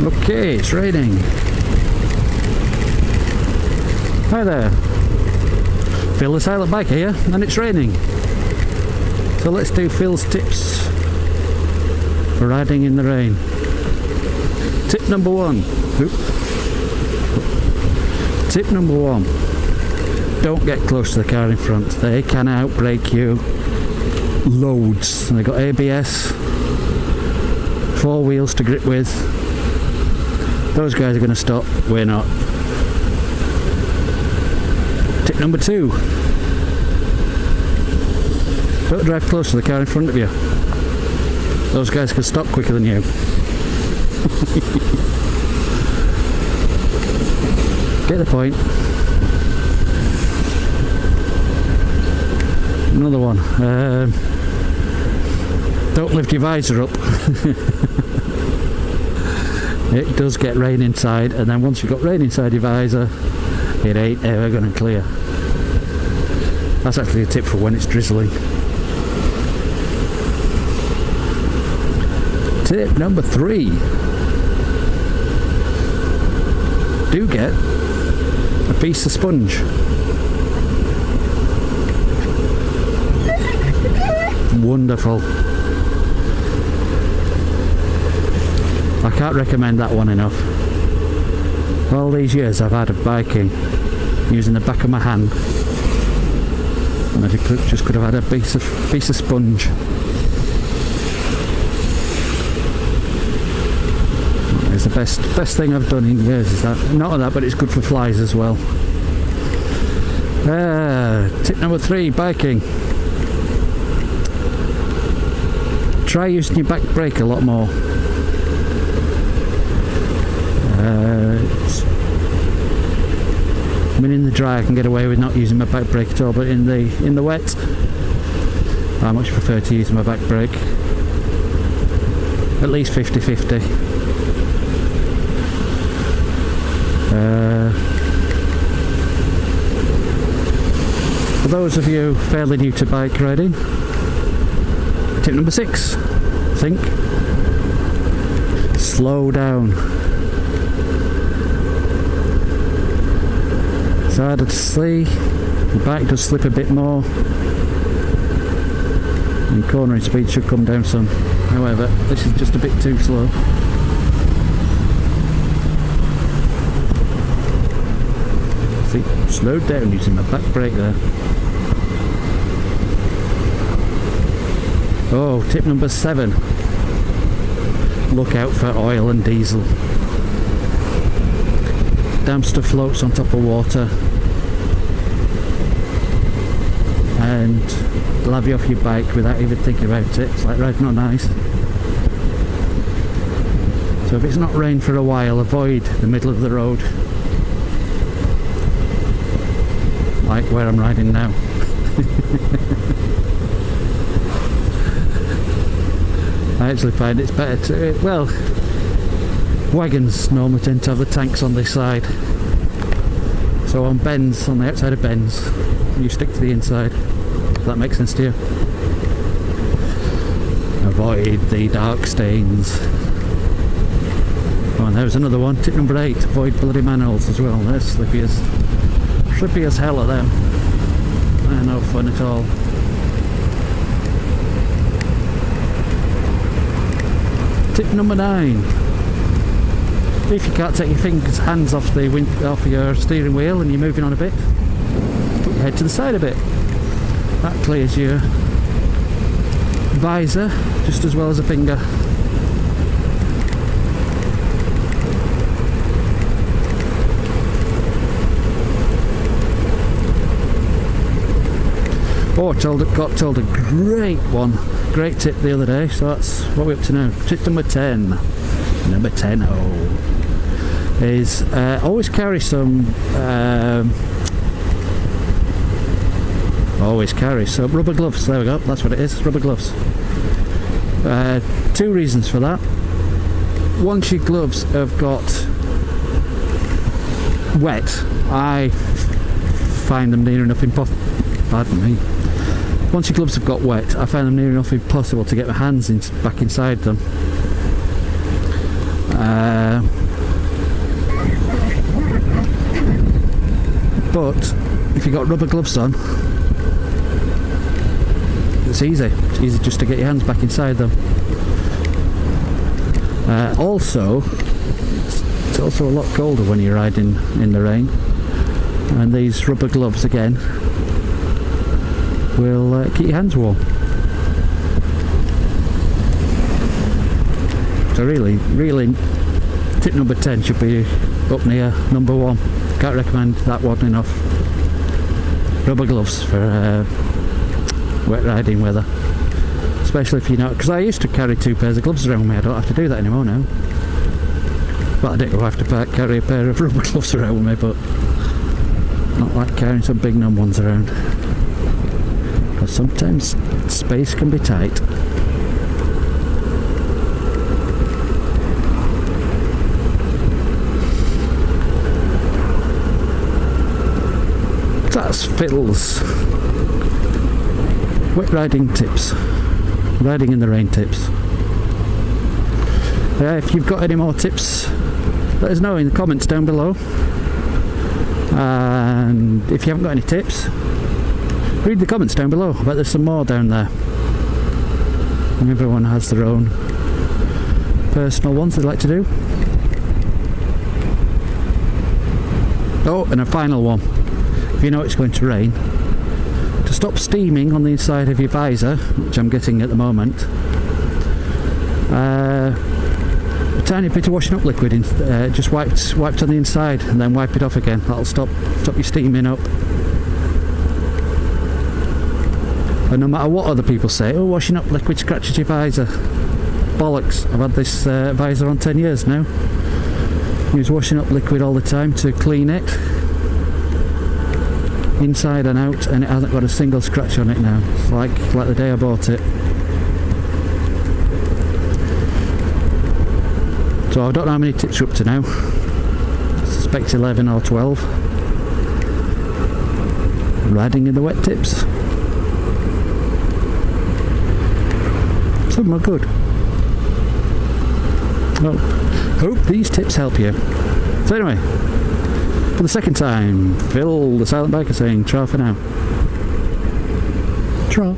Okay, it's raining. Hi there. Phil the Silent Biker here, and it's raining. So let's do Phil's tips for riding in the rain. Tip number one. Tip number one. Don't get close to the car in front. They can outbrake you loads. And they've got ABS, 4 wheels to grip with. Those guys are going to stop, we're not. Tip number two. Don't drive close to the car in front of you. Those guys can stop quicker than you. Get the point. Another one. Don't lift your visor up. It does get rain inside, and then once you've got rain inside your visor, it ain't ever going to clear. That's actually a tip for when it's drizzling. Tip number 3. Do get a piece of sponge. Wonderful. I can't recommend that one enough. All these years I've had of biking, using the back of my hand, and I just could have had a piece of sponge. It's the best thing I've done in years. Is that not that, but it's good for flies as well. Tip number 3, biking. Try using your back brake a lot more. I mean, in the dry I can get away with not using my back brake at all, but in the wet I much prefer to use my back brake. At least 50-50. For those of you fairly new to bike riding, tip number 6, I think. Slow down. It's harder to see, the bike does slip a bit more, and cornering speed should come down some. However, this is just a bit too slow. See, slowed down using my back brake there. Oh, tip number 7. Look out for oil and diesel. Damn stuff floats on top of water and it'll have you off your bike without even thinking about it. It's like riding on ice. So if it's not rained for a while, avoid the middle of the road, like where I'm riding now. I actually find it's better to, well, wagons normally tend to have the tanks on this side, so on bends, on the outside of bends, you stick to the inside, if that makes sense to you. Avoid the dark stains. Oh, and there's another one, tip number 8, avoid bloody manholes as well. They're slippy as hell at them. They're no fun at all. Tip number 9. If you can't take your hands off your steering wheel and you're moving on a bit, put your head to the side a bit. That clears your visor just as well as a finger. Oh, got told a great tip the other day, so that's what we're up to now. Tip number 10. Number 10 is always carry some rubber gloves. There we go, that's what it is, rubber gloves. 2 reasons for that. Once your gloves have got wet, I find them near enough impossible. Pardon me. Once your gloves have got wet, I find them near enough impossible to get my hands back inside them. But if you've got rubber gloves on, it's easy. It's easy just to get your hands back inside them. Also, it's also a lot colder when you're riding in the rain, and these rubber gloves again will keep your hands warm. So really, tip number 10 should be up near number 1. Can't recommend that one enough. Rubber gloves for wet riding weather, especially if you know, because I used to carry 2 pairs of gloves around me. I don't have to do that anymore now. Well, I do have to carry a pair of rubber gloves around with me, but not like carrying some big numb ones around, because sometimes space can be tight. That's Phil's wet riding tips, riding in the rain tips. If you've got any more tips, let us know in the comments down below. And if you haven't got any tips, read the comments down below. I bet there's some more down there. And everyone has their own personal ones they'd like to do. Oh, and a final one. If you know it's going to rain, to stop steaming on the inside of your visor, which I'm getting at the moment, a tiny bit of washing up liquid just wiped on the inside, and then wipe it off again. That'll stop you steaming up. And no matter what other people say, oh, washing up liquid scratches your visor, bollocks. I've had this visor on 10 years now. Use washing up liquid all the time to clean it, inside and out, and it hasn't got a single scratch on it now. It's like the day I bought it. So I don't know how many tips you're up to now. I suspect 11 or 12. Riding in the wet tips. Some are good. Well, hope these tips help you. So anyway, for the second time, Phil the Silent Biker saying tra for now. Tra.